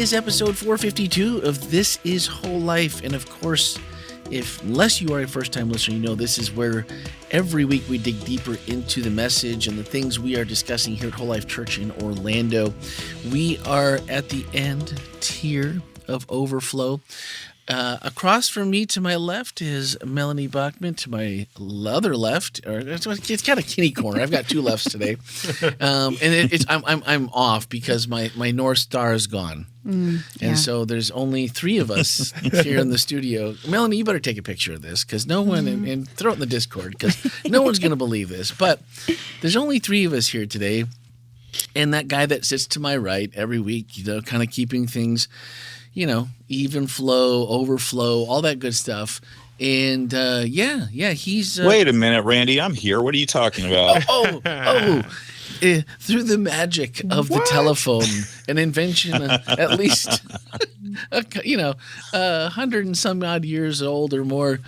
is episode 452 of This Is Whole Life. And of course, unless you are a first-time listener, you know this is where every week we dig deeper into the message and the things we are discussing here at Whole Life Church in Orlando. We are at the end tier of Overflow. Across from me to my left is Melanie Bachman. To my other left, or it's kind of kitty corner. I've got two lefts today, and I'm off because my North Star is gone, and so there's only three of us here in the studio. Melanie, you better take a picture of this because no one and throw it in the Discord because no one's going to believe this. But there's only three of us here today, and that guy that sits to my right every week, kind of keeping things, even flow, overflow, all that good stuff. And he's... Wait a minute, Randy, I'm here. What are you talking about? Through the magic of the telephone, an invention at least, 100 and some odd years old or more,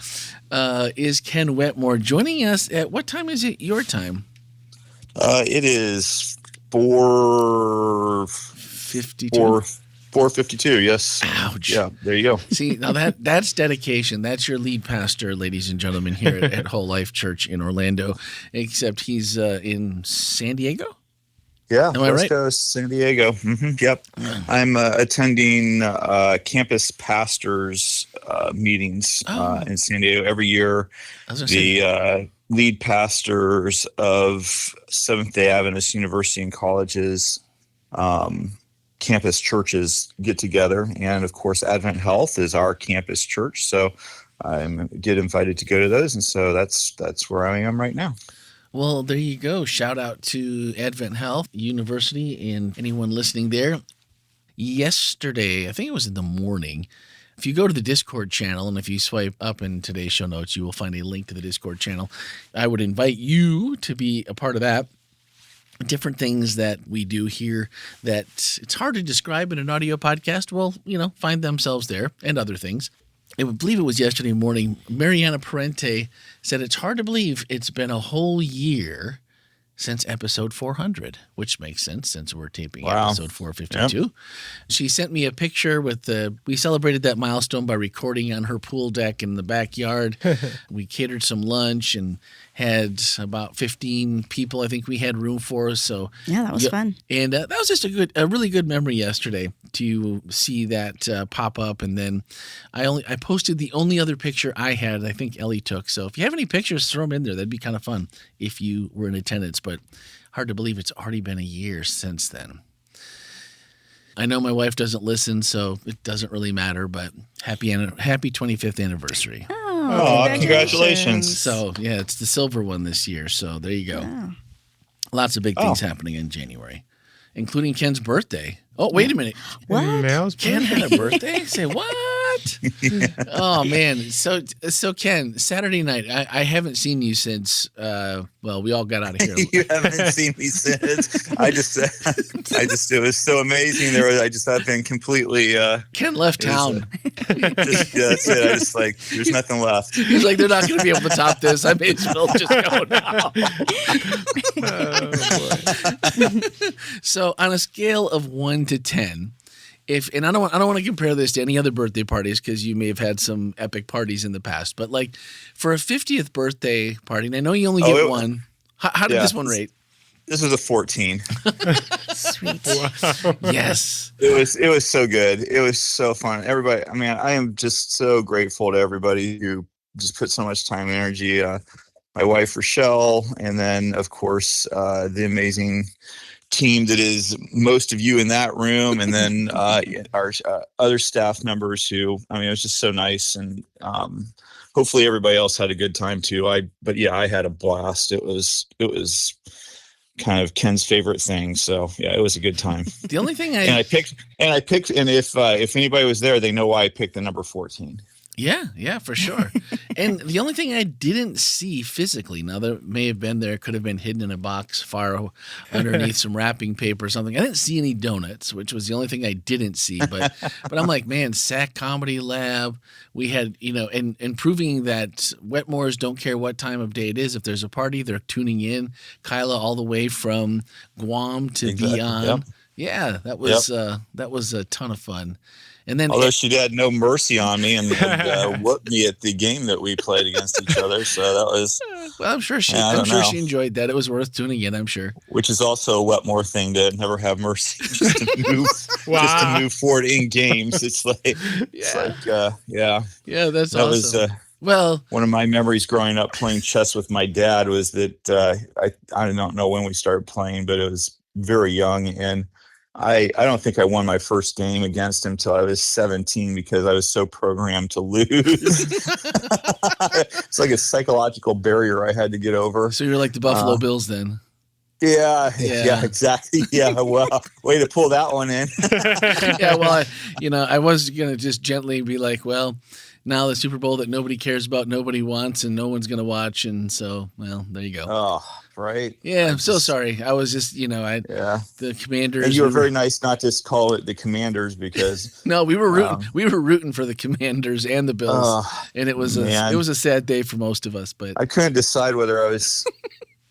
is Ken Wetmore joining us at, what time is it your time? It is 4:52. 4:52, yes. Ouch. Yeah, there you go. See, now that's dedication. That's your lead pastor, ladies and gentlemen, here at Whole Life Church in Orlando, except he's in San Diego? Yeah, Am I West right? Coast, San Diego. Yep. I'm attending campus pastors meetings in San Diego every year. The lead pastors of Seventh-day Adventist University and colleges, campus churches get together, and of course Advent Health is our campus church, so I get invited to go to those, and so that's where I am right now. Well, there you go. Shout out to Advent Health University and anyone listening there. Yesterday, I think it was in the morning, if you go to the Discord channel, and if you swipe up in today's show notes, you will find a link to the Discord channel. I would invite you to be a part of that. Different things that we do here that it's hard to describe in an audio podcast will, find themselves there, and other things. I believe it was yesterday morning, Mariana Parente said it's hard to believe it's been a whole year since episode 400, which makes sense since we're taping episode 452. Yep. She sent me a picture we celebrated that milestone by recording on her pool deck in the backyard. We catered some lunch and had about 15 people I think we had room for. So yeah, that was fun. And that was just a really good memory yesterday to see that pop up. And then I posted the only other picture I had, I think Ellie took. So if you have any pictures, throw them in there. That'd be kind of fun if you were in attendance. But hard to believe it's already been a year since then. I know my wife doesn't listen, so it doesn't really matter, but happy 25th anniversary. Oh, congratulations. So, yeah, it's the silver one this year, so there you go. Yeah. Lots of big things happening in January, including Ken's birthday. Oh, wait a minute. What? Ken had a birthday? Say what? Oh, man. So Ken, Saturday night, I haven't seen you since, we all got out of here. You haven't seen me since. It was so amazing. I've been completely. Ken left town. That's it. I just there's nothing left. He's like, they're not going to be able to top this. I may as well just go now. Oh, boy. So on a scale of 1 to 10, and I don't want to compare this to any other birthday parties because you may have had some epic parties in the past, but for a 50th birthday party, and I know you only get one. How did this one rate? This was a 14. Sweet. Wow. Yes. It was so good. It was so fun. Everybody, I mean, I am just so grateful to everybody who just put so much time and energy. My wife, Rochelle, and then, of course, the amazing team that is most of you in that room, and then our other staff members who, it was just so nice, and hopefully everybody else had a good time too. I had a blast. It was kind of Ken's favorite thing, so yeah, it was a good time. The only thing I picked, and if anybody was there, they know why I picked the number 14. Yeah, for sure. And the only thing I didn't see physically, now there may have been there, could have been hidden in a box far underneath some wrapping paper or something. I didn't see any donuts, which was the only thing I didn't see. But I'm like, man, SAC Comedy Lab, we had, and proving that Wetmores don't care what time of day it is. If there's a party, they're tuning in. Kyla all the way from Guam to beyond. Yep. Yeah, that was a ton of fun. And then Although she had no mercy on me and whooped me at the game that we played against each other, so that was. Well, I'm sure I don't know. she enjoyed that. It was worth doing again, I'm sure. Which is also a Wetmore thing to never have mercy, just to move, Wow. just to move forward in games. It's like, Yeah, that's that awesome. was one of my memories growing up playing chess with my dad was that I don't know when we started playing, but it was very young, and I don't think I won my first game against him till I was 17 because I was so programmed to lose. It's like a psychological barrier I had to get over. So you're like the Buffalo Bills then. Yeah, exactly. Yeah, well, way to pull that one in. Yeah, well, I was going to just gently be like, well, now the Super Bowl that nobody cares about, nobody wants, and no one's going to watch. And so, well, there you go. Oh, right. Yeah, I'm so sorry. I was just, the Commanders. And you were very nice not to call it the Commanders because. No, we were rooting for the Commanders and the Bills. And it was a sad day for most of us, but I couldn't decide whether I was.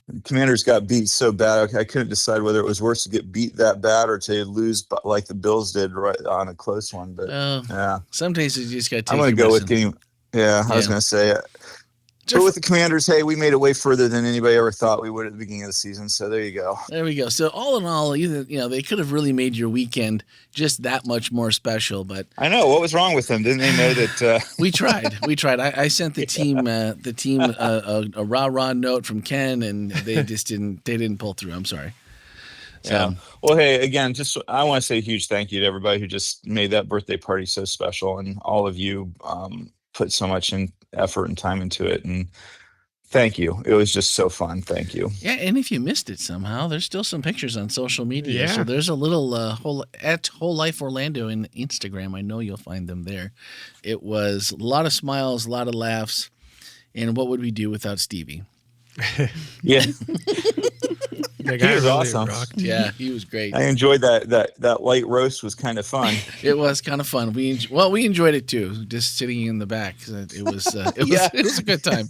The Commanders got beat so bad. I couldn't decide whether it was worse to get beat that bad or to lose like the Bills did right on a close one. But yeah, some days you just got to take. I'm going to go with getting. Yeah, I was going to say. But with the Commanders, hey, we made it way further than anybody ever thought we would at the beginning of the season. So there you go. There we go. So all in all, they could have really made your weekend just that much more special. But I know what was wrong with them. Didn't they know that? We tried. I sent the team a rah note from Ken, and they just didn't pull through. I'm sorry. So. Yeah. Well, hey, again, I want to say a huge thank you to everybody who just made that birthday party so special, and all of you put so much effort and time into it, and thank you. It was just so fun. Thank you. Yeah, and if you missed it somehow, there's still some pictures on social media. Yeah. So there's a little Whole Life Orlando in Instagram. I know you'll find them there. It was a lot of smiles, a lot of laughs, and what would we do without Stevie? Yeah. The guy He was really awesome. rocked. Yeah, he was great. I enjoyed that light roast was kind of fun. It was kind of fun. We enjoyed it too, just sitting in the back. It was a good time.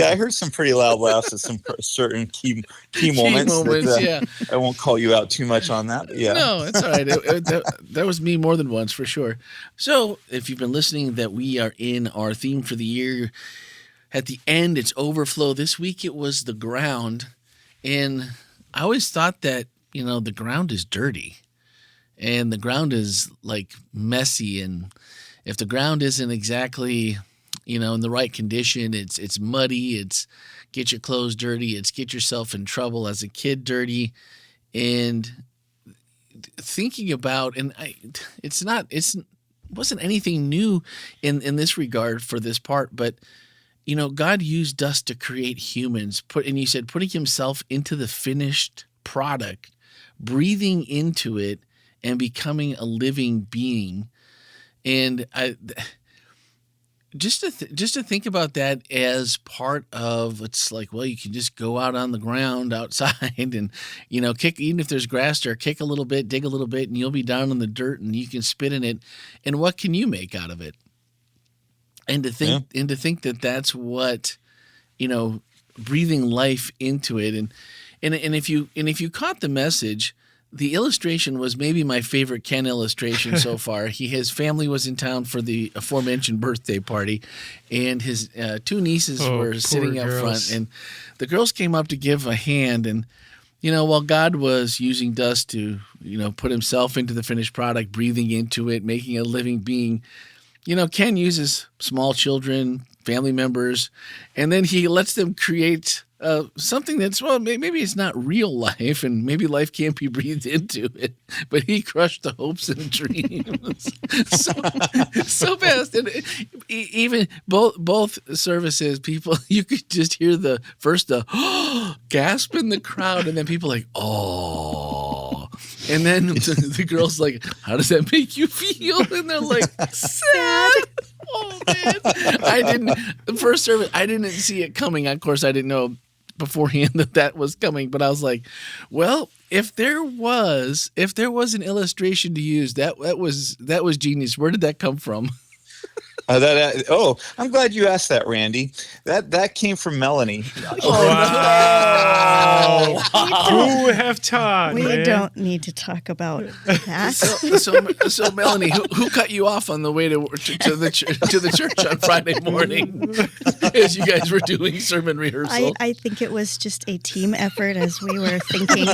I heard some pretty loud laughs at some certain key moments. Yeah. I won't call you out too much on that. But yeah. No, it's all right. That was me more than once for sure. So if you've been listening, that we are in our theme for the year. At the end, it's Overflow. This week it was the ground. And I always thought that, the ground is dirty and the ground is like messy. And if the ground isn't exactly, in the right condition, it's muddy, it's get your clothes dirty, it's get yourself in trouble as a kid dirty. And thinking about, it wasn't anything new in this regard for this part, but God used dust to create humans. And you said putting himself into the finished product, breathing into it, and becoming a living being. And just to think about that as part of, it's like, well, you can just go out on the ground outside and kick, even if there's grass there, kick a little bit, dig a little bit, and you'll be down in the dirt and you can spit in it. And what can you make out of it? And to think that that's what, breathing life into it. And if you caught the message, the illustration was maybe my favorite Ken illustration so far. His family was in town for the aforementioned birthday party, and his two nieces were sitting up front, and the girls came up to give a hand. And, while God was using dust to, put himself into the finished product, breathing into it, making a living being, Ken uses small children, family members, and then he lets them create something that's, well, maybe it's not real life, and maybe life can't be breathed into it, but he crushed the hopes and dreams so fast. And even both services, people, you could just hear the first gasp in the crowd, and then people like, oh. And then the girl's like, how does that make you feel? And they're like, sad. Oh, man. The first service, I didn't see it coming. Of course, I didn't know beforehand that was coming. But I was like, well, if there was an illustration to use, that was genius. Where did that come from? I'm glad you asked that, Randy. That came from Melanie. Wow. Who would have thought, We man? don't need to talk about that. So Melanie, who cut you off on the way to the church on Friday morning as you guys were doing sermon rehearsal? I think it was just a team effort as we were thinking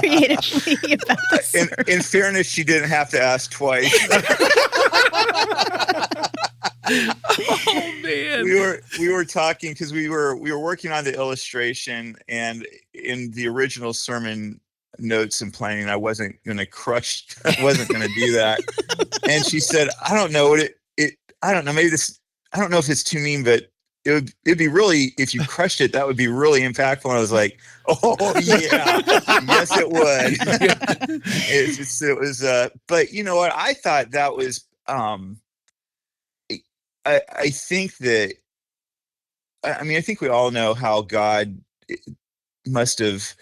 creatively about this. In fairness, she didn't have to ask twice. Oh man, we were talking because we were working on the illustration, and in the original sermon notes and planning, I wasn't going to do that. And she said, I don't know what I don't know, maybe this, I don't know if it's too mean, but it'd be really, if you crushed it, that would be really impactful. And I was like, oh yeah, yes it would. It was, but you know what? I thought that was, I think that, I mean, I think we all know how God must have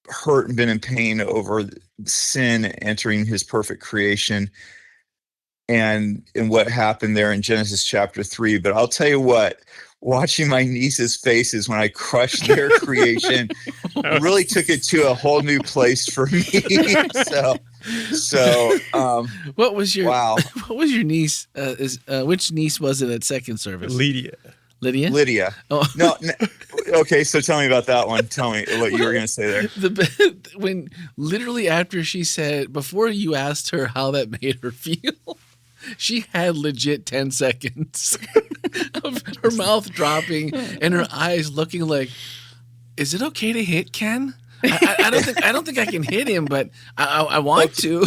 hurt and been in pain over sin entering his perfect creation and what happened there in Genesis chapter 3. But I'll tell you what, watching my niece's faces when I crushed their creation really took it to a whole new place for me. So what was your wow. What was your niece? Which niece was it at second service? Lydia. Lydia. Oh. No. Okay, so tell me about that one. Tell me what you were going to say there. When literally after she said, before you asked her how that made her feel, she had legit 10 seconds of her mouth dropping and her eyes looking like, is it okay to hit Ken? I don't think I can hit him, but I want to.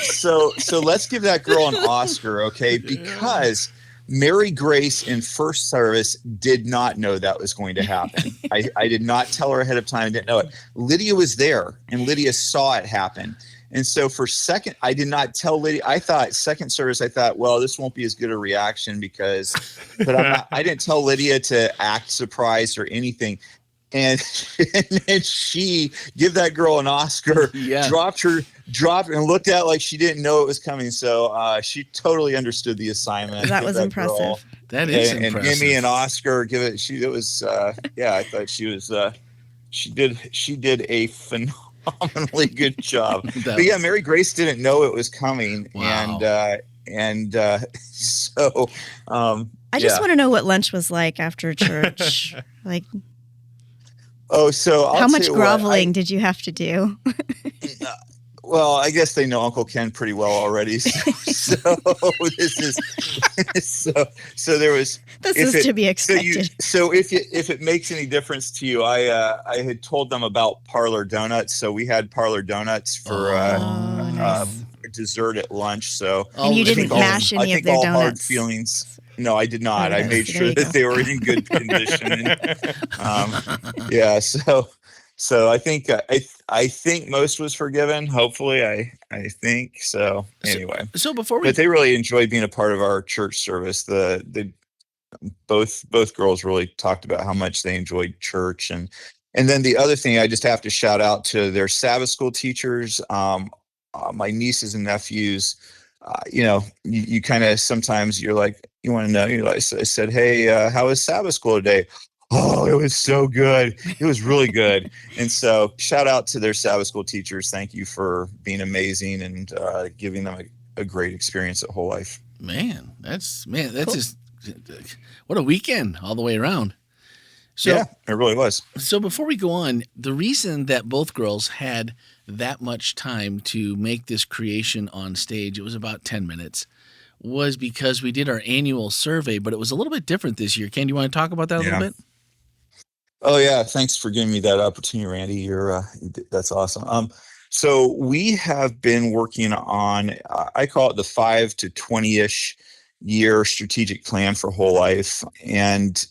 So let's give that girl an Oscar, okay? Because Mary Grace in first service did not know that was going to happen. I did not tell her ahead of time. I didn't know it. Lydia was there, and Lydia saw it happen. And so for second, I did not tell Lydia. I thought second service, well, this won't be as good a reaction but I didn't tell Lydia to act surprised or anything. And she give that girl an Oscar, dropped and looked at like she didn't know it was coming. So she totally understood the assignment. That was impressive. Girl. That is and impressive. Emmy and Oscar I thought she was she did a phenomenally good job. But yeah, Mary Grace didn't know it was coming. Wow. So I just want to know what lunch was like after church. Like, so how much groveling did you have to do? Well, I guess they know Uncle Ken pretty well already. So this is so there was. This is to be expected. So if it makes any difference to you, I had told them about parlor donuts. So we had parlor donuts for nice. Dessert at lunch. So and you didn't mash any of their donuts. Hard feelings. No, I did not. I made sure that they were in good condition. So I think most was forgiven. Hopefully, I think so. Anyway, so but they really enjoyed being a part of our church service. Both girls really talked about how much they enjoyed church, and then the other thing I just have to shout out to their Sabbath school teachers, my nieces and nephews. You kind of sometimes you're like you want to know. I said, hey, how was Sabbath school today? Oh, it was so good. It was really good. And so shout out to their Sabbath school teachers. Thank you for being amazing and giving them a great experience at Whole Life. Man, that's cool. Just what a weekend all the way around. So, yeah, it really was. So before we go on, the reason that both girls had that much time to make this creation on stage, it was about 10 minutes, was because we did our annual survey, but it was a little bit different this year. Ken, do you want to talk about that a little bit? Oh yeah, thanks for giving me that opportunity, Randy. That's awesome. So we have been working on, I call it the 5 to 20-ish year strategic plan for Whole Life, and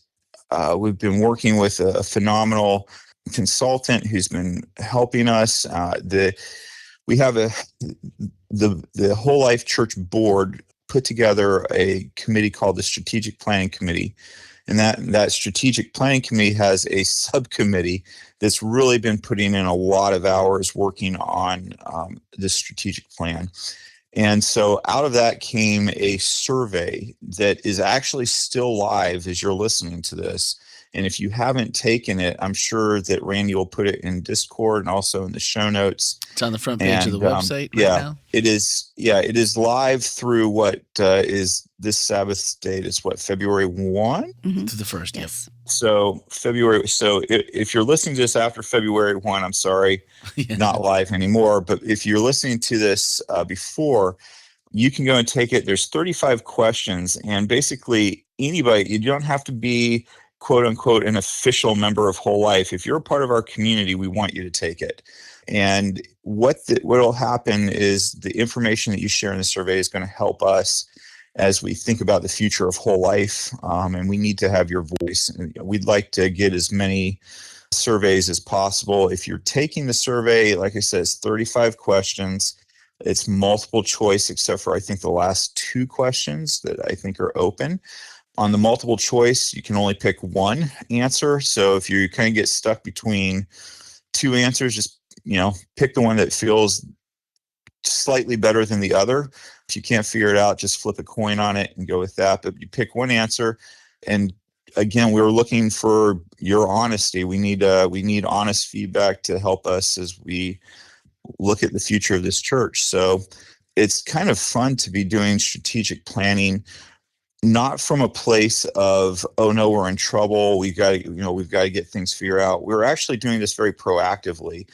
we've been working with a phenomenal consultant who's been helping us. We have the Whole Life Church Board put together a committee called the Strategic Planning Committee. And that strategic planning committee has a subcommittee that's really been putting in a lot of hours working on this strategic plan. And so out of that came a survey that is actually still live as you're listening to this. And if you haven't taken it, I'm sure that Randy will put it in Discord and also in the show notes. It's on the front page of the And website right now. it is. Yeah, it is live through what is this Sabbath's date. It's what, February 1? To the first, Yes. So February. So if you're listening to this after February 1, I'm sorry, Yeah. not live anymore. But if you're listening to this before, you can go and take it. There's 35 questions, and basically anybody, you don't have to be quote unquote an official member of Whole Life. If you're a part of our community, we want you to take it. And what will happen is the information that you share in the survey is going to help us as we think about the future of Whole Life. And we need to have your voice. We'd like to get as many surveys as possible. If you're taking the survey, like I said, it's 35 questions. It's multiple choice, except for I think the last 2 questions that I think are open. On the multiple choice, you can only pick one answer. So if you kind of get stuck between 2 answers, just pick the one that feels slightly better than the other. If you can't figure it out, just flip a coin on it and go with that. But you pick one answer, and again, we're looking for your honesty. We need honest feedback to help us as we look at the future of this church. So it's kind of fun to be doing strategic planning, not from a place of, oh no, we're in trouble, we've got to get things figured out. We're actually doing this very proactively,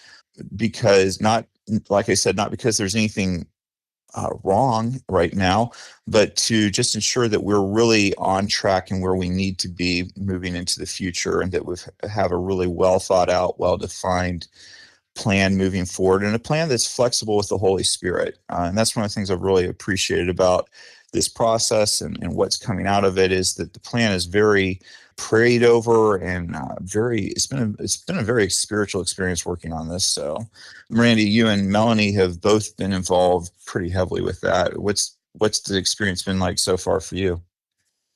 because not, like I said, not because there's anything wrong right now, but to just ensure that we're really on track and where we need to be moving into the future, and that we have a really well thought out, well defined plan moving forward, and a plan that's flexible with the Holy Spirit. And that's one of the things I've really appreciated about this process and what's coming out of it, is that the plan is very prayed over and it's been a very spiritual experience working on this. So Randy, you and Melanie have both been involved pretty heavily with that. What's the experience been like so far for you?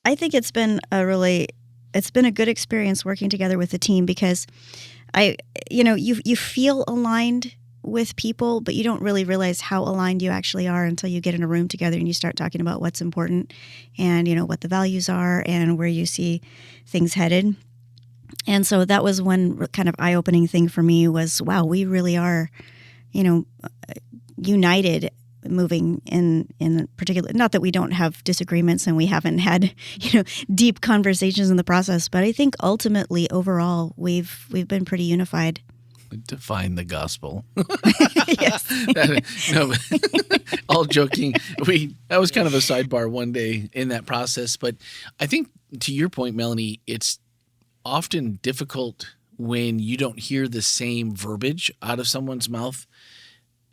I think it's been a good experience working together with the team, because you feel aligned with people, but you don't really realize how aligned you actually are until you get in a room together and you start talking about what's important and, what the values are and where you see things headed. And so that was one kind of eye-opening thing for me was, wow, we really are, united moving in particular. Not that we don't have disagreements and we haven't had, deep conversations in the process, but I think ultimately overall we've been pretty unified. Define the gospel. Yes. No, all joking. That was kind of a sidebar one day in that process. But I think to your point, Melanie, it's often difficult when you don't hear the same verbiage out of someone's mouth,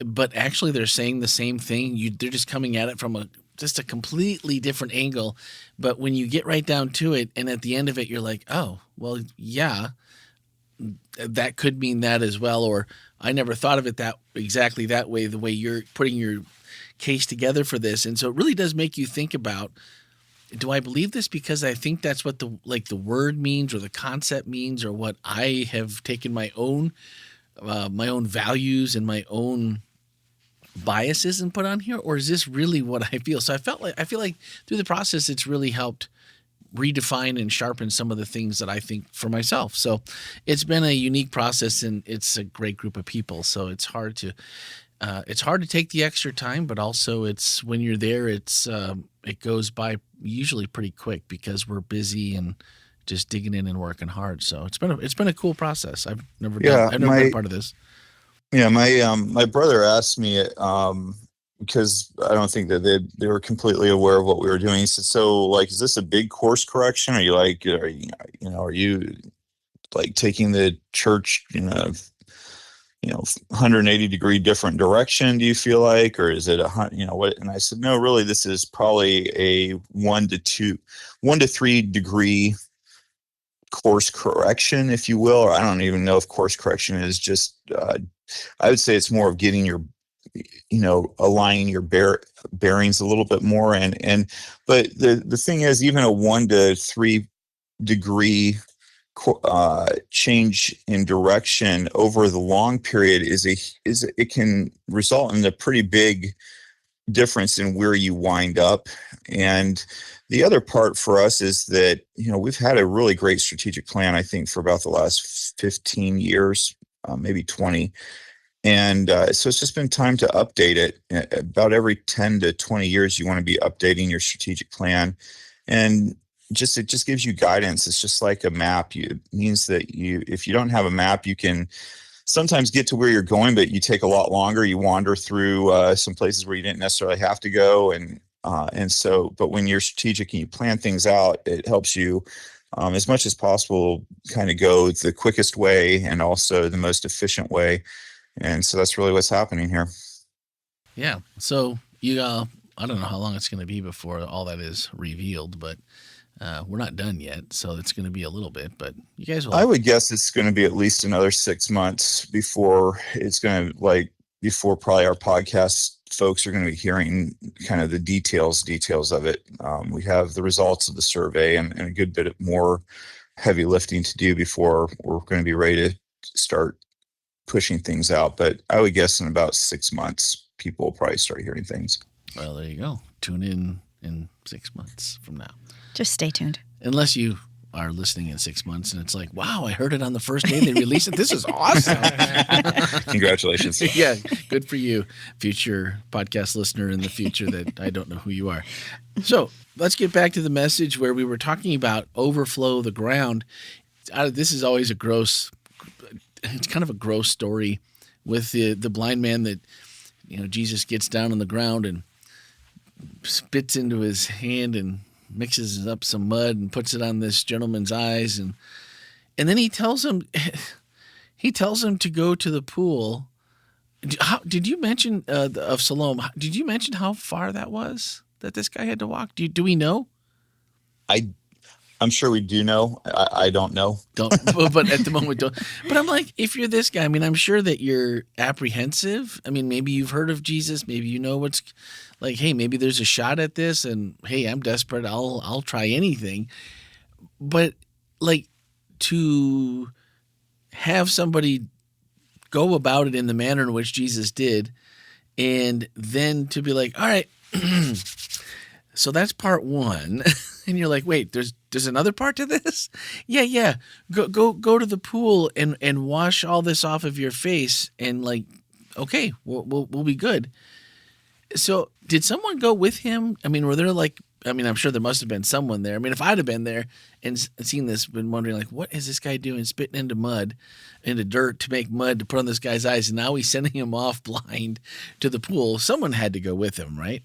but actually they're saying the same thing. They're just coming at it from just a completely different angle. But when you get right down to it, and at the end of it, you're like, oh, well, yeah, that could mean that as well, or I never thought of it exactly that way, the way you're putting your case together for this. And so it really does make you think about, do I believe this because I think that's what the word means or the concept means, or what I have taken my own values and my own biases and put on here, or is this really what I feel? So I feel like through the process, it's really helped redefine and sharpen some of the things that I think for myself. So it's been a unique process, and it's a great group of people. So it's hard to take the extra time, but also it's when you're there, it goes by usually pretty quick because we're busy and just digging in and working hard. So it's been a cool process. I've never been part of this. Yeah, my brother asked me because I don't think that they were completely aware of what we were doing. He said, "So, like, is this a big course correction? Are you like taking the church in a 180-degree different direction? Do you feel like, or is it what?" And I said, "No, really, this is probably a 1 to 3 degree course correction, if you will." Or I don't even know if course correction is just. I would say it's more of getting your, aligning your bearings a little bit more. But the thing is, even a 1 to 3 degree change in direction over the long period it can result in a pretty big difference in where you wind up. And the other part for us is that, we've had a really great strategic plan, I think, for about the last 15 years, maybe 20. And so it's just been time to update it. About every 10 to 20 years, you want to be updating your strategic plan. And it just gives you guidance. It's just like a map. It means that if you don't have a map, you can sometimes get to where you're going, but you take a lot longer. You wander through some places where you didn't necessarily have to go. But when you're strategic and you plan things out, it helps you as much as possible kind of go the quickest way and also the most efficient way. And so that's really what's happening here. Yeah. So I don't know how long it's going to be before all that is revealed, but we're not done yet. So it's going to be a little bit, but you guys will. I would guess it's going to be at least another 6 months before before probably our podcast folks are going to be hearing kind of the details of it. We have the results of the survey and a good bit more heavy lifting to do before we're going to be ready to start pushing things out. But I would guess in about 6 months, people will probably start hearing things. Well, there you go. Tune in 6 months from now. Just stay tuned. Unless you are listening in 6 months and it's like, wow, I heard it on the first day they released it. This is awesome. Congratulations. Yeah, good for you, future podcast listener in the future that I don't know who you are. So let's get back to the message where we were talking about overflow the ground. This is always it's kind of a gross story with the blind man that, Jesus gets down on the ground and spits into his hand and mixes up some mud and puts it on this gentleman's eyes. And then he tells him to go to the pool. Did you mention of Siloam? Did you mention how far that was that this guy had to walk? Do we know? I'm sure we do know. I don't know. But at the moment, don't. But I'm like, if you're this guy, I mean, I'm sure that you're apprehensive. I mean, maybe you've heard of Jesus. Maybe you know what's like, hey, maybe there's a shot at this. And hey, I'm desperate. I'll try anything. But like to have somebody go about it in the manner in which Jesus did, and then to be like, all right, so that's part one. And you're like, wait, there's another part to this? Yeah. Go to the pool and wash all this off of your face, and like, okay, we'll be good. So did someone go with him? I mean, were there I'm sure there must have been someone there. I mean, if I'd have been there and seen this, been wondering like, what is this guy doing, spitting into dirt to make mud to put on this guy's eyes, and now he's sending him off blind to the pool. Someone had to go with him, right?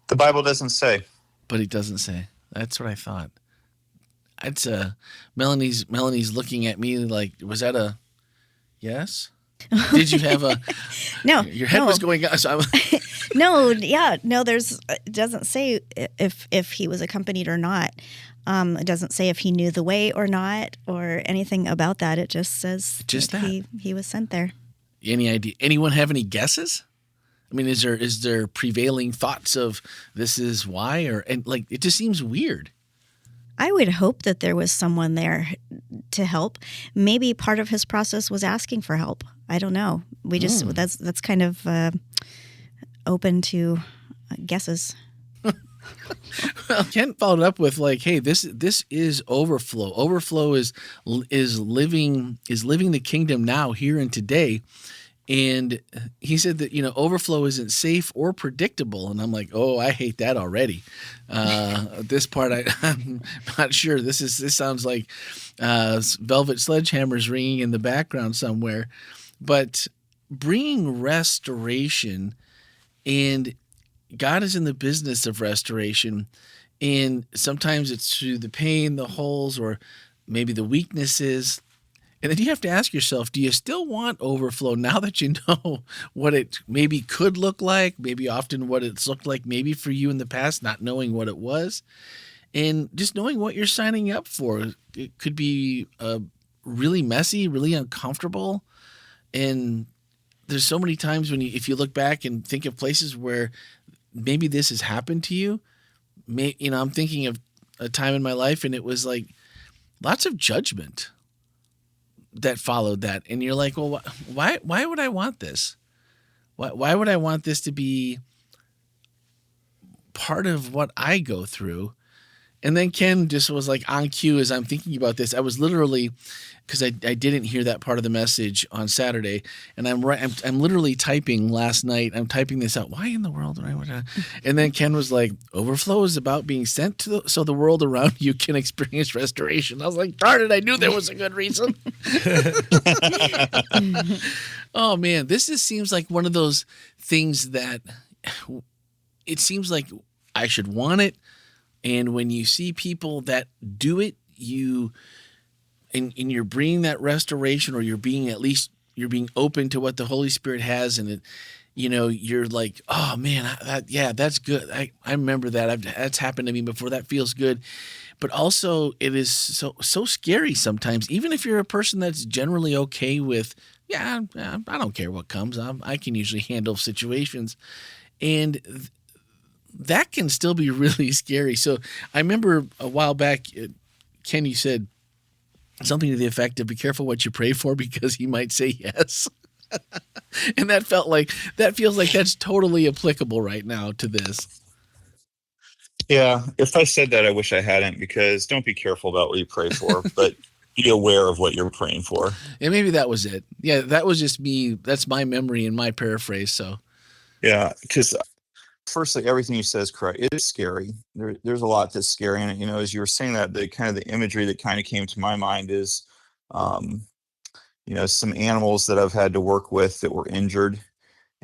The Bible doesn't say. But he doesn't say. That's what I thought. It's Melanie's looking at me like, was that a yes? Did you have a No? Your head was going up. So No. There's. It doesn't say if he was accompanied or not. It doesn't say if he knew the way or not or anything about that. It just says that he was sent there. Any idea? Anyone have any guesses? I mean, is there prevailing thoughts of this is why, and it just seems weird. I would hope that there was someone there to help. Maybe part of his process was asking for help. I don't know. We just that's kind of open to guesses. Well, Ken followed up with like, "Hey, this is overflow. Overflow is living the kingdom now, here and today." And he said that, overflow isn't safe or predictable. And I'm like, oh, I hate that already. This part, I'm not sure. This sounds like velvet sledgehammers ringing in the background somewhere. But bringing restoration, and God is in the business of restoration. And sometimes it's through the pain, the holes, or maybe the weaknesses. And then you have to ask yourself, do you still want overflow now that you know what it maybe could look like, maybe often what it's looked like maybe for you in the past, not knowing what it was, and just knowing what you're signing up for. It could be really messy, really uncomfortable. And there's so many times if you look back and think of places where maybe this has happened to you, I'm thinking of a time in my life and it was like lots of judgment that followed that. And you're like, well, why would I want this? Why would I want this to be part of what I go through? And then Ken just was like on cue as I'm thinking about this. I was literally, because I didn't hear that part of the message on Saturday, and I'm literally typing last night. I'm typing this out. Why in the world? And then Ken was like, "Overflow is about being sent to so the world around you can experience restoration." I was like, darn it! I knew there was a good reason. Oh man, this just seems like one of those things that it seems like I should want it. And when you see people that do it, and you're bringing that restoration, or you're being open to what the Holy Spirit has, and you're like, oh man, that's good. I remember that. That's happened to me before. That feels good. But also, it is so scary sometimes. Even if you're a person that's generally okay with, I don't care what comes. I can usually handle situations, and that can still be really scary. So I remember a while back, Ken, you said something to the effect of, be careful what you pray for because he might say yes. And that feels like that's totally applicable right now to this. Yeah, if I said that, I wish I hadn't, because don't be careful about what you pray for, but be aware of what you're praying for. And maybe that was it. Yeah, that was just me. That's my memory and my paraphrase. So Yeah, because firstly, everything you said is correct. It is scary. There's a lot that's scary in it. As you were saying that, the kind of the imagery that kind of came to my mind is, some animals that I've had to work with that were injured,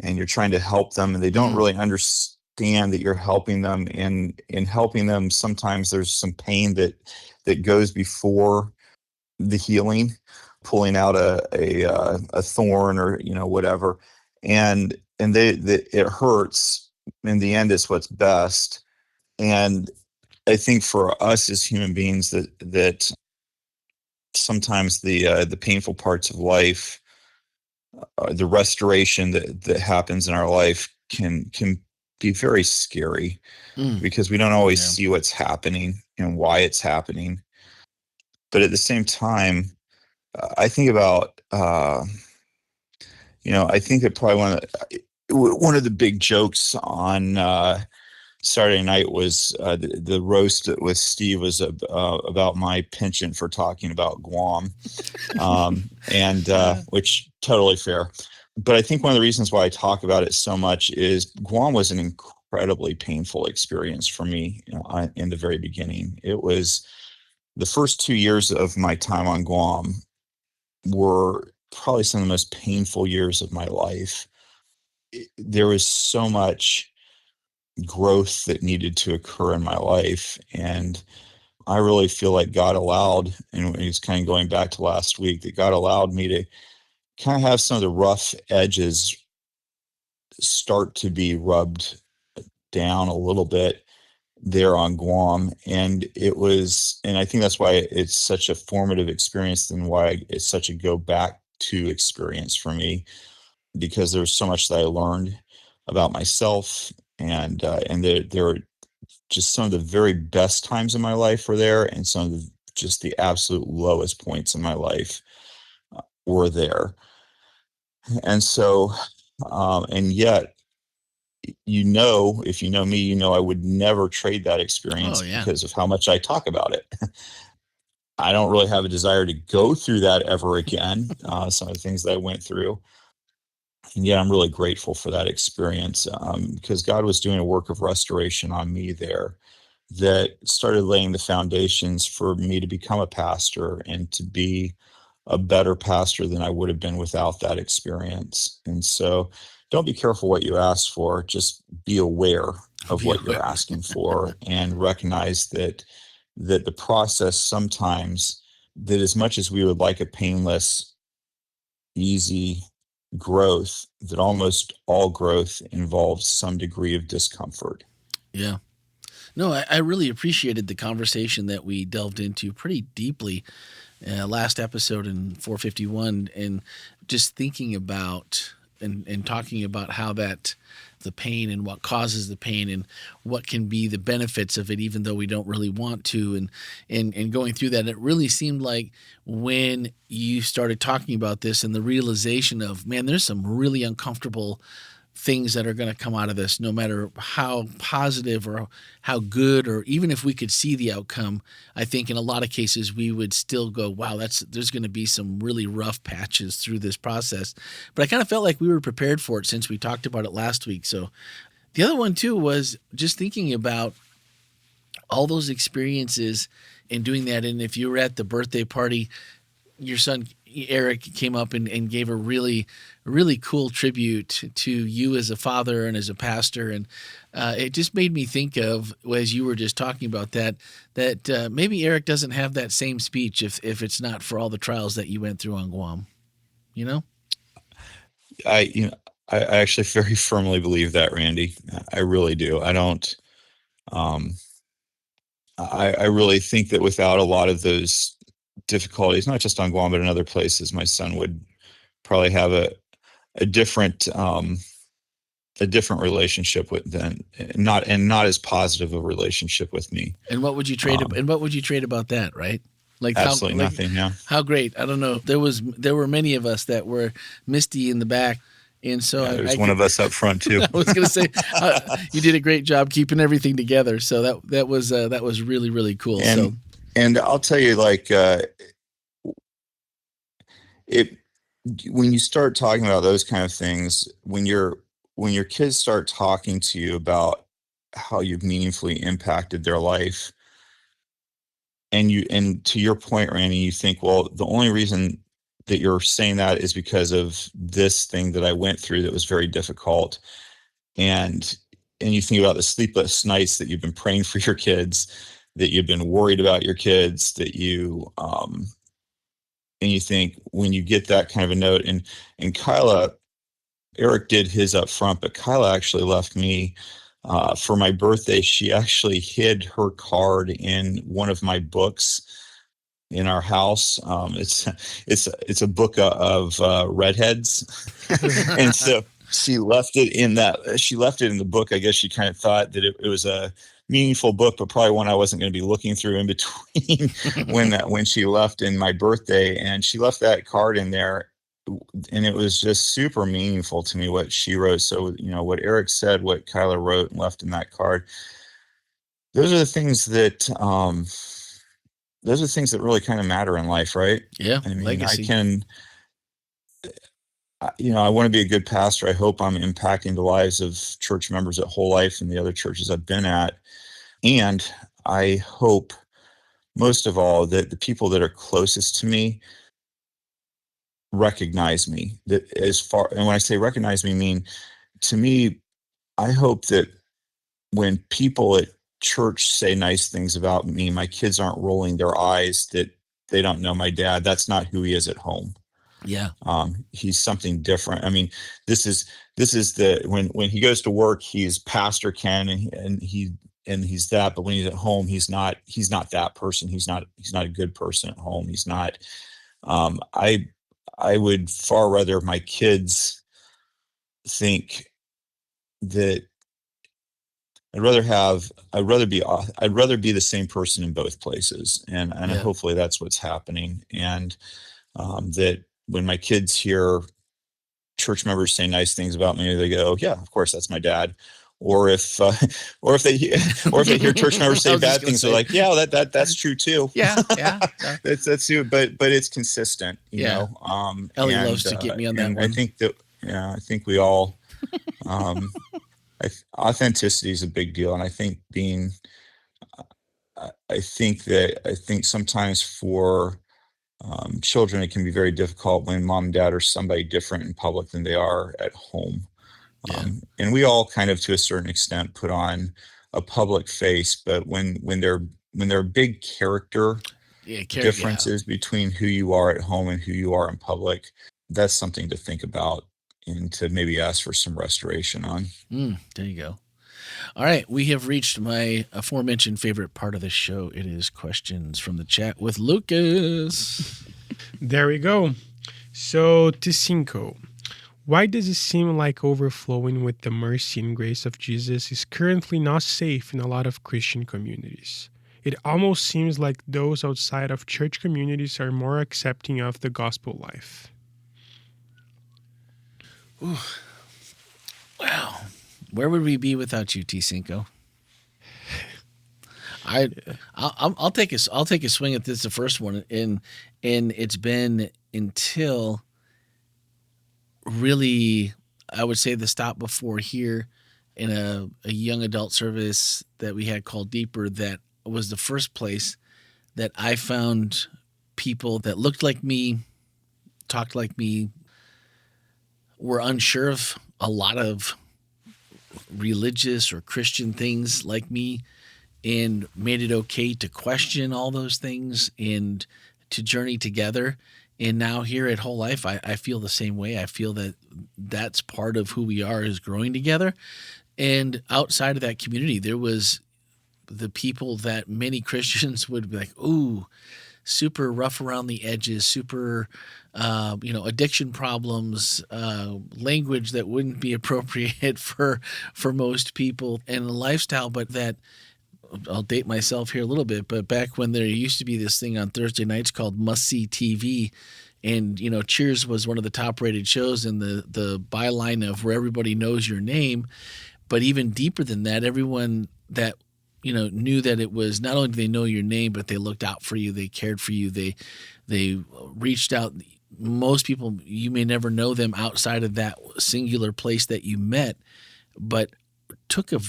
and you're trying to help them, and they don't really understand that you're helping them. And in helping them, sometimes there's some pain that goes before the healing, pulling out a thorn or whatever, and it hurts. In the end, it's what's best. And I think for us as human beings, that sometimes the painful parts of life, the restoration that happens in our life can be very scary, because we don't always see what's happening and why it's happening. But at the same time, I think about I think that probably one of the big jokes on Saturday night was the roast with Steve was about my penchant for talking about Guam, and which totally fair. But I think one of the reasons why I talk about it so much is Guam was an incredibly painful experience for me in the very beginning. It was the first 2 years of my time on Guam were probably some of the most painful years of my life. There was so much growth that needed to occur in my life, and I really feel like God allowed, and it's kind of going back to last week, that God allowed me to kind of have some of the rough edges start to be rubbed down a little bit there on Guam. And I think that's why it's such a formative experience, and why it's such a go back to experience for me, because there's so much that I learned about myself, and there are just some of the very best times in my life were there, and some of just the absolute lowest points in my life were there. And so, and yet, if you know me, I would never trade that experience because of how much I talk about it. I don't really have a desire to go through that ever again. Some of the things that I went through. And yet I'm really grateful for that experience, because God was doing a work of restoration on me there that started laying the foundations for me to become a pastor and to be a better pastor than I would have been without that experience. And so don't be careful what you ask for, just be aware of what you're asking for, and recognize that the process sometimes, that as much as we would like a painless, easy growth, that almost all growth involves some degree of discomfort. Yeah. No, I really appreciated the conversation that we delved into pretty deeply last episode in 451, and just thinking about and talking about how that the pain and what causes the pain and what can be the benefits of it, even though we don't really want to, and going through that, it really seemed like when you started talking about this and the realization of, man, there's some really uncomfortable things that are going to come out of this, no matter how positive or how good, or even if we could see the outcome. I think in a lot of cases we would still go, wow, there's going to be some really rough patches through this process. But I kind of felt like we were prepared for it since we talked about it last week. So the other one too was just thinking about all those experiences and doing that. And if you were at the birthday party, your son Eric came up and gave a really, really cool tribute to you as a father and as a pastor. And it just made me think of, as you were just talking about that maybe Eric doesn't have that same speech if it's not for all the trials that you went through on Guam, you know? I actually very firmly believe that, Randy. I really do. I don't, I really think that without a lot of those difficulties, not just on Guam, but in other places, my son would probably have a different relationship with not as positive a relationship with me. And what would you trade? And what would you trade about that? Right? Like absolutely nothing. Yeah. How great. I don't know. There were many of us that were misty in the back. And so there's one of us up front too. I was going to say you did a great job keeping everything together. So that was really, really cool. And I'll tell you, like, when you start talking about those kind of things, when your kids start talking to you about how you've meaningfully impacted their life, and to your point, Randy, you think, well, the only reason that you're saying that is because of this thing that I went through that was very difficult. And you think about the sleepless nights that you've been praying for your kids, that you've been worried about your kids, that you, and you think when you get that kind of a note, and Kyla, Eric did his up front, but Kyla actually left me, for my birthday. She actually hid her card in one of my books in our house. It's a book of redheads. And so she left it in the book. I guess she kind of thought that it was a meaningful book, but probably one I wasn't going to be looking through in between when she left in my birthday. And she left that card in there, and it was just super meaningful to me what she wrote. So, what Eric said, what Kyla wrote and left in that card, those are the things that really kind of matter in life, right? Yeah. I mean, legacy. I want to be a good pastor. I hope I'm impacting the lives of church members at Whole Life and the other churches I've been at. And I hope most of all that the people that are closest to me recognize me. And when I say recognize me, I mean, to me, I hope that when people at church say nice things about me, my kids aren't rolling their eyes that they don't know my dad. That's not who he is at home. Yeah. He's something different. I mean, this is when he goes to work, he's Pastor Ken, and he's that, but when he's at home, he's not that person. He's not a good person at home. He's not, I would far rather my kids think that I'd rather be the same person in both places. And Yeah. hopefully that's what's happening. And, that when my kids hear church members say nice things about me, they go, yeah, of course, that's my dad. Or if they hear church members say bad things, they're like, yeah, that's true too. Yeah. that's true. But it's consistent, you know. Ellie loves to get me on that one. I think we all, authenticity is a big deal. And I think I think sometimes for children, it can be very difficult when mom and dad are somebody different in public than they are at home. Yeah. And we all kind of, to a certain extent, put on a public face, but when there are big character differences between who you are at home and who you are in public, that's something to think about and to maybe ask for some restoration on. There you go. All right, we have reached my aforementioned favorite part of the show. It is questions from the chat with Lucas. There we go. So, Ticinco, why does it seem like overflowing with the mercy and grace of Jesus is currently not safe in a lot of Christian communities? It almost seems like those outside of church communities are more accepting of the gospel life. Ooh. Wow. Where would we be without you, T. Cinco? I'll take a swing at this, the first one, and it's been until really, I would say, the stop before here in a young adult service that we had called Deeper, that was the first place that I found people that looked like me, talked like me, were unsure of a lot of religious or Christian things like me, and made it okay to question all those things and to journey together. And now here at Whole Life, I feel the same way. I feel that that's part of who we are, is growing together. And outside of that community, there was the people that many Christians would be like, ooh, super rough around the edges, super, addiction problems, language that wouldn't be appropriate for most people, and a lifestyle, but that, I'll date myself here a little bit, but back when there used to be this thing on Thursday nights called Must See TV, and Cheers was one of the top rated shows, and the byline of where everybody knows your name. But even deeper than that, everyone that knew that it was, not only do they know your name, but they looked out for you, they cared for you, they reached out. Most people, you may never know them outside of that singular place that you met, but took a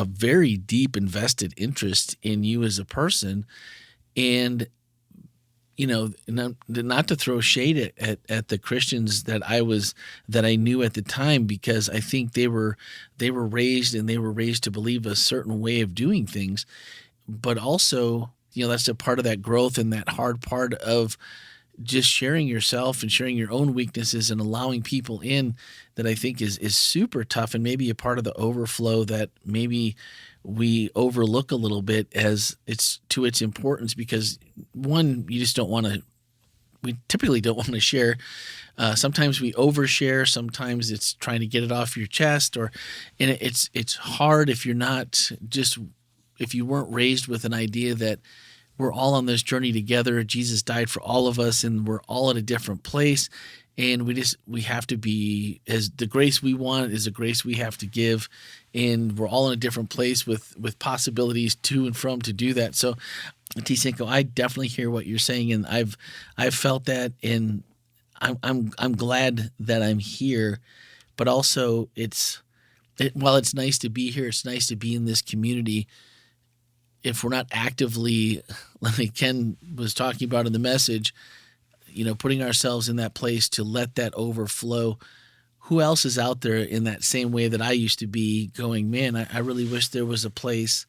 very deep invested interest in you as a person. And not to throw shade at the Christians that I knew at the time, because I think they were raised to believe a certain way of doing things, but also that's a part of that growth, and that hard part of just sharing yourself and sharing your own weaknesses and allowing people in, that I think is super tough, and maybe a part of the overflow that maybe we overlook a little bit as its importance, because one, you just we typically don't want to share. Sometimes we overshare. Sometimes it's trying to get it off your chest, and it's hard if you weren't raised with an idea that we're all on this journey together. Jesus died for all of us, and we're all at a different place. And we have to be, as the grace we want is the grace we have to give. And we're all in a different place with possibilities to and from to do that. So, T. Cinco, I definitely hear what you're saying, and I've felt that, and I'm glad that I'm here. But also, while it's nice to be here, it's nice to be in this community. If we're not actively, like Ken was talking about in the message, putting ourselves in that place to let that overflow, who else is out there in that same way that I used to be, going, man, I really wish there was a place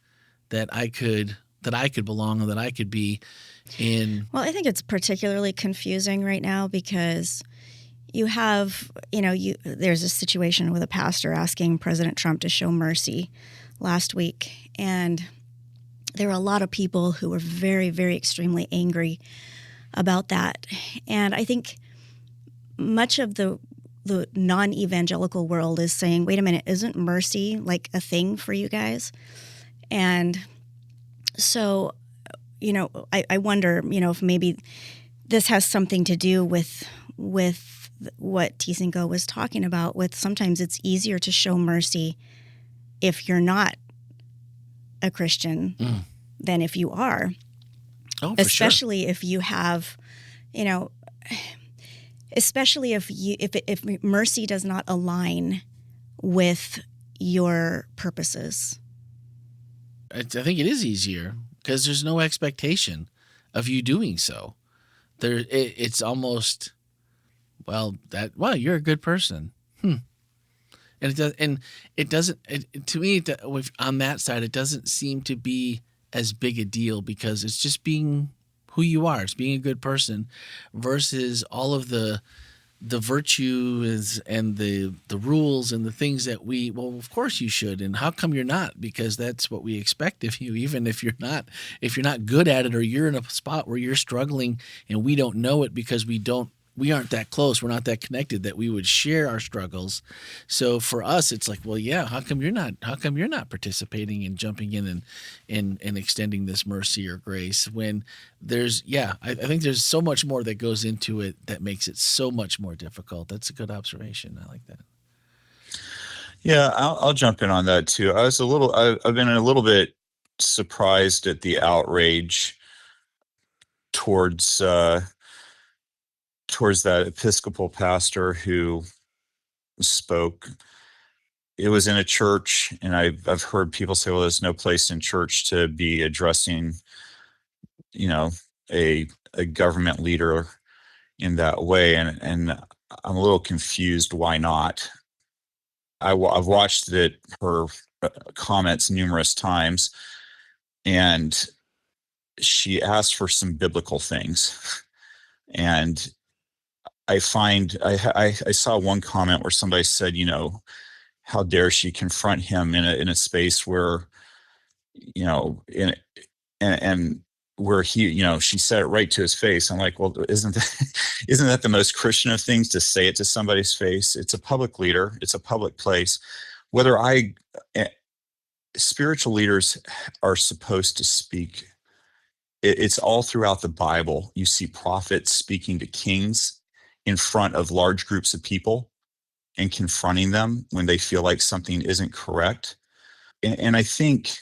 that I could belong, and that I could be in. Well, I think it's particularly confusing right now because you have, there's a situation with a pastor asking President Trump to show mercy last week, and there were a lot of people who were very, very extremely angry about that. And I think much of the non-evangelical world is saying, wait a minute, isn't mercy like a thing for you guys? And so, I wonder, if maybe this has something to do with what T. Cinco was talking about, with sometimes it's easier to show mercy if you're not a Christian than if you are. Oh, for especially sure. If you have, especially if mercy does not align with your purposes. I think it is easier because there's no expectation of you doing so. It's almost, you're a good person. And it doesn't. To me, on that side, it doesn't seem to be as big a deal, because it's just being who you are. It's being a good person, versus all of the virtues and the rules and the things that of course you should, and how come you're not? Because that's what we expect of you, even if you're not good at it, or you're in a spot where you're struggling and we don't know it because we aren't that close, we're not that connected that we would share our struggles. So for us, it's like, well, yeah, how come you're not participating and jumping in and extending this mercy or grace, when I think there's so much more that goes into it that makes it so much more difficult. That's a good observation. I like that. Yeah, I'll jump in on that too. I've been a little bit surprised at the outrage towards towards that Episcopal pastor who spoke. It was in a church, and I've heard people say, "Well, there's no place in church to be addressing, you know, a government leader in that way," and I'm a little confused. Why not? I've watched her comments numerous times, and she asked for some biblical things, and I saw one comment where somebody said, how dare she confront him in a space where, in and where he, she said it right to his face. I'm like, well, isn't that isn't that the most Christian of things, to say it to somebody's face? It's a public leader. It's a public place. Whether I eh, Spiritual leaders are supposed to speak. It's all throughout the Bible. You see prophets speaking to kings in front of large groups of people and confronting them when they feel like something isn't correct. And I think,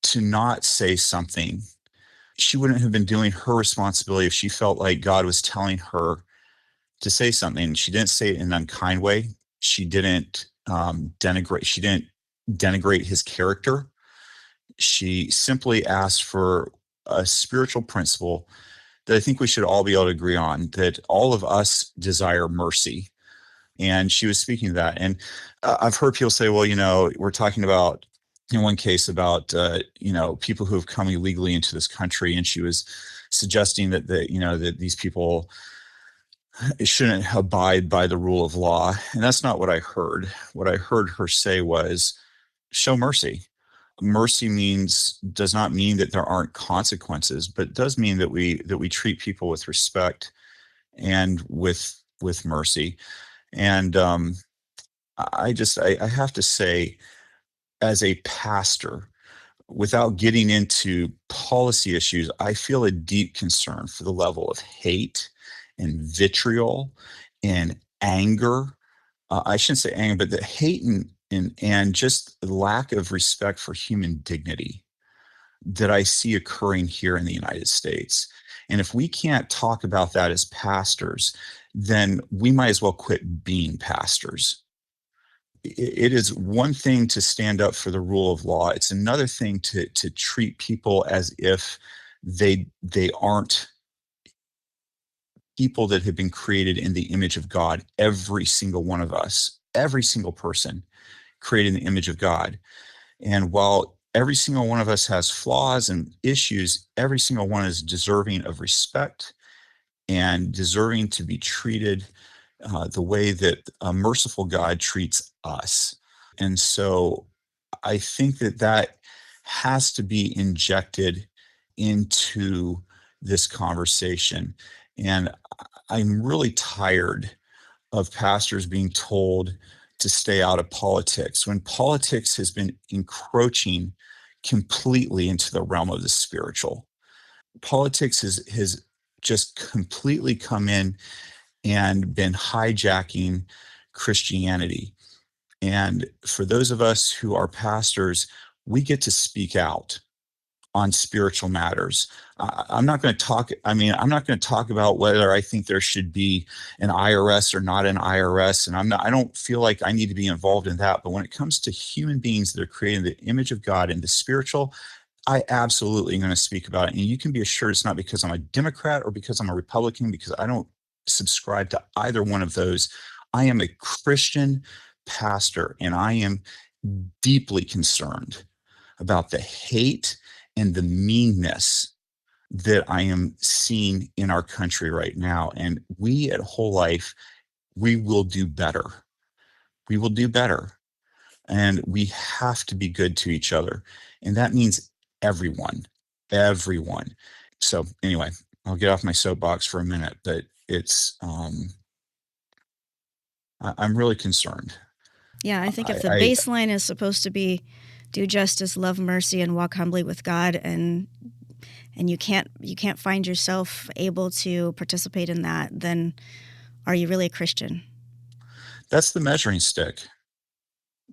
to not say something, she wouldn't have been doing her responsibility if she felt like God was telling her to say something. She didn't say it in an unkind way. She didn't denigrate. She didn't denigrate his character. She simply asked for a spiritual principle that I think we should all be able to agree on, that all of us desire mercy. And she was speaking to that. And I've heard people say, well, we're talking about, in one case, about, people who have come illegally into this country. And she was suggesting that these people shouldn't abide by the rule of law. And that's not what I heard. What I heard her say was, show mercy. Mercy does not mean that there aren't consequences, but it does mean that we treat people with respect and with mercy. And I have to say, as a pastor, without getting into policy issues, I feel a deep concern for the level of hate and vitriol and anger. I shouldn't say anger, but the hate and just the lack of respect for human dignity that I see occurring here in the United States. And if we can't talk about that as pastors, then we might as well quit being pastors. It is one thing to stand up for the rule of law. It's another thing to treat people as if they aren't people that have been created in the image of God. Every single one of us, every single person created in the image of God. And while every single one of us has flaws and issues, every single one is deserving of respect and deserving to be treated the way that a merciful God treats us. And so I think that has to be injected into this conversation. And I'm really tired of pastors being told to stay out of politics when politics has been encroaching completely into the realm of the spiritual. Politics has just completely come in and been hijacking Christianity. And for those of us who are pastors, we get to speak out on spiritual matters. I'm not going to talk. I mean, I'm not going to talk about whether I think there should be an IRS or not an IRS, and I don't feel like I need to be involved in that. But when it comes to human beings that are created in the image of God and the spiritual, I absolutely am going to speak about it. And you can be assured it's not because I'm a Democrat or because I'm a Republican, because I don't subscribe to either one of those. I am a Christian pastor, and I am deeply concerned about the hate and the meanness that I am seeing in our country right now. And we at Whole Life, we will do better. We will do better. And we have to be good to each other. And that means everyone, everyone. So anyway, I'll get off my soapbox for a minute, but I'm really concerned. Yeah, I think if the I baseline is supposed to be do justice, love mercy, and walk humbly with God, and you can't find yourself able to participate in that, then are you really a Christian? That's the measuring stick.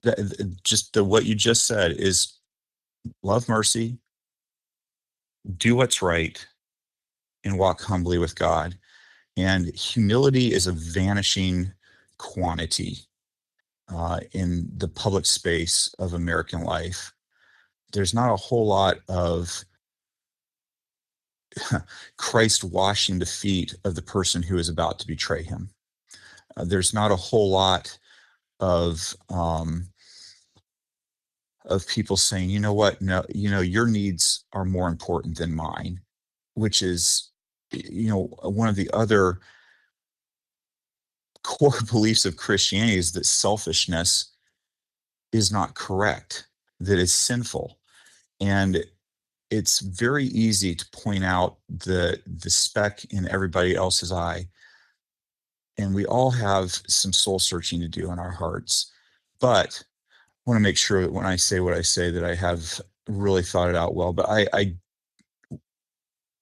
what you just said is love mercy, do what's right, and walk humbly with God. And humility is a vanishing quantity in the public space of American life. There's not a whole lot of Christ washing the feet of the person who is about to betray him. There's not a whole lot of people saying, you know what, no, your needs are more important than mine, which is, one of the other core beliefs of Christianity is that selfishness is not correct, that it's sinful. And it's very easy to point out the speck in everybody else's eye. And we all have some soul searching to do in our hearts. But I want to make sure that when I say what I say, that I have really thought it out well. But I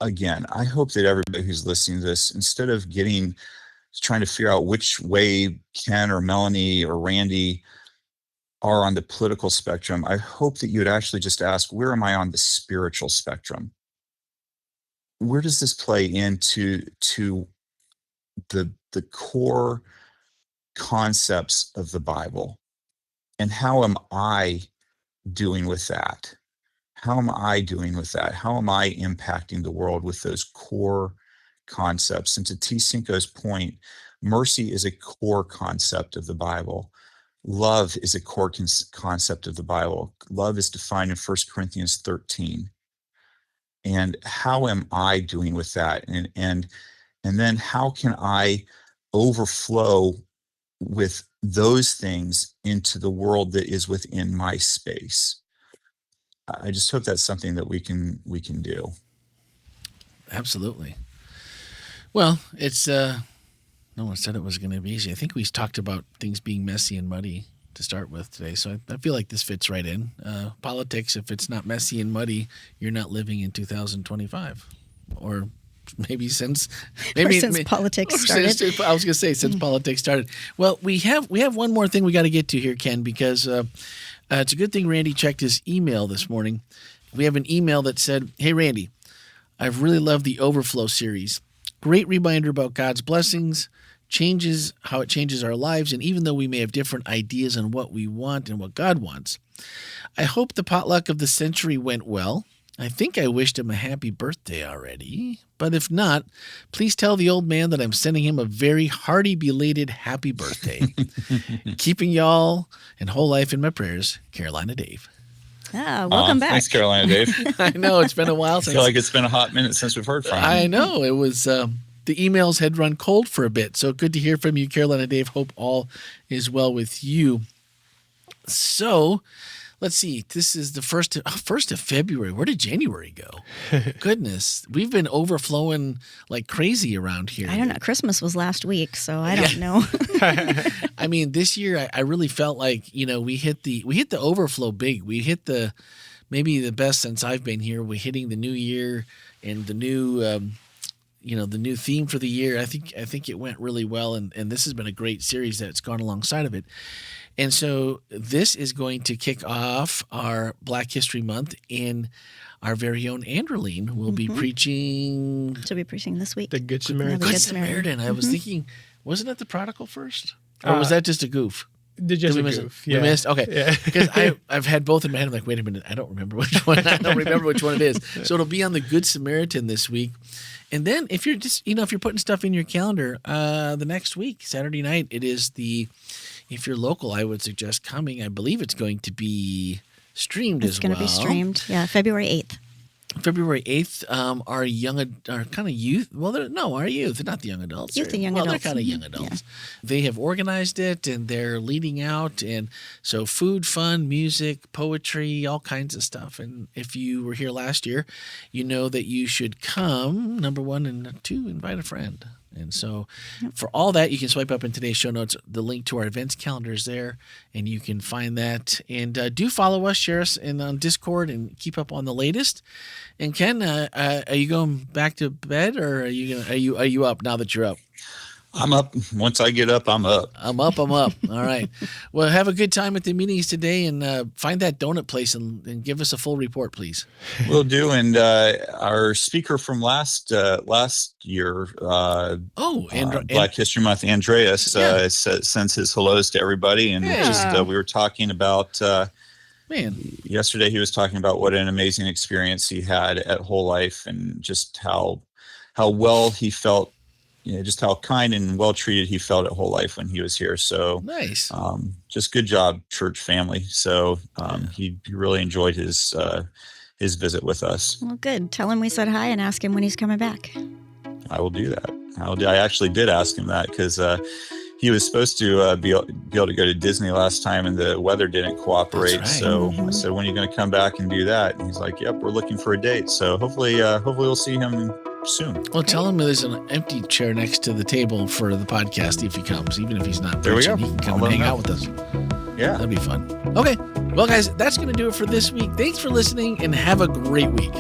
again, I hope that everybody who's listening to this, instead of trying to figure out which way Ken or Melanie or Randy are on the political spectrum, I hope that you would actually just ask, where am I on the spiritual spectrum? Where does this play into the core concepts of the Bible? And how am I doing with that? How am I doing with that? How am I impacting the world with those core concepts? And to T. Cinco's point, mercy is a core concept of the Bible. Love is a core concept of the Bible. Love is defined in 1 Corinthians 13. And how am I doing with that? And then how can I overflow with those things into the world that is within my space? I just hope that's something that we can do. Absolutely. Well, it's no one said it was going to be easy. I think we talked about things being messy and muddy to start with today, so I feel like this fits right in. Politics, if it's not messy and muddy, you're not living in 2025, or maybe since politics started. I was going to say since politics started. Well, we have one more thing we got to get to here, Ken, because it's a good thing Randy checked his email this morning. We have an email that said, "Hey Randy, I've really loved the Overflow series. Great reminder about God's blessings, how it changes our lives, and even though we may have different ideas on what we want and what God wants. I hope the potluck of the century went well. I think I wished him a happy birthday already, but if not, please tell the old man that I'm sending him a very hearty belated happy birthday. Keeping y'all and whole life in my prayers, Carolina Dave." Welcome back. Thanks, Carolina Dave. I know, it's been a while since. I feel like it's been a hot minute since we've heard from him. I know. It was, the emails had run cold for a bit, so good to hear from you, Carolina Dave. Hope all is well with you. So, let's see. This is the 1st of February. Where did January go? Goodness. We've been overflowing like crazy around here. I don't know. Christmas was last week, so I don't know. I mean, this year I really felt like, we hit the overflow big. We hit maybe the best since I've been here. We're hitting the new year and the new the new theme for the year. I think it went really well, and this has been a great series that's gone alongside of it. And so this is going to kick off our Black History Month, and our very own Anderline will be preaching. She'll be preaching this week. The Good Samaritan. Good Samaritan. I was thinking, wasn't that the prodigal first? Or was that just a goof? Just a goof. Yeah. We missed? Okay. Yeah. Because I've had both in my head. I'm like, wait a minute, I don't remember which one. I don't remember which one it is. So it'll be on the Good Samaritan this week. And then if you're just, if you're putting stuff in your calendar, the next week, Saturday night, it is if you're local, I would suggest coming. I believe it's going to be streamed as well. It's going to be streamed, yeah, February 8th. February 8th, our kind of youth, our youth, they're not the young adults. Youth and young adults. They're kind of young adults. Yeah. They have organized it, and they're leading out, and so food, fun, music, poetry, all kinds of stuff. And if you were here last year, you know that you should come, number one, and two, invite a friend. And so for all that, you can swipe up in today's show notes. The link to our events calendar is there, and you can find that. And do follow us, share us on Discord, and keep up on the latest. And Ken, are you going back to bed, or are you up now that you're up? I'm up. Once I get up, I'm up. I'm up. All right. Well, have a good time at the meetings today, and find that donut place and give us a full report, please. Will do. And our speaker from last year, Black History Month, Andreas, sends his hellos to everybody. And we were talking about, yesterday he was talking about what an amazing experience he had at Whole Life, and just how well he felt, just how kind and well treated he felt at Whole Life when he was here. So nice. Just good job, church family. So he really enjoyed his visit with us. Well, good. Tell him we said hi and ask him when he's coming back. I will do that. I actually did ask him that because he was supposed to be able to go to Disney last time, and the weather didn't cooperate. Right. So I said, when are you going to come back and do that? And he's like, yep, we're looking for a date. So hopefully we'll see him soon. Well, tell him there's an empty chair next to the table for the podcast if he comes, even if he's not there preaching. We go. He can come and hang out with us. Yeah. That'd be fun. Okay. Well, guys, that's going to do it for this week. Thanks for listening, and have a great week.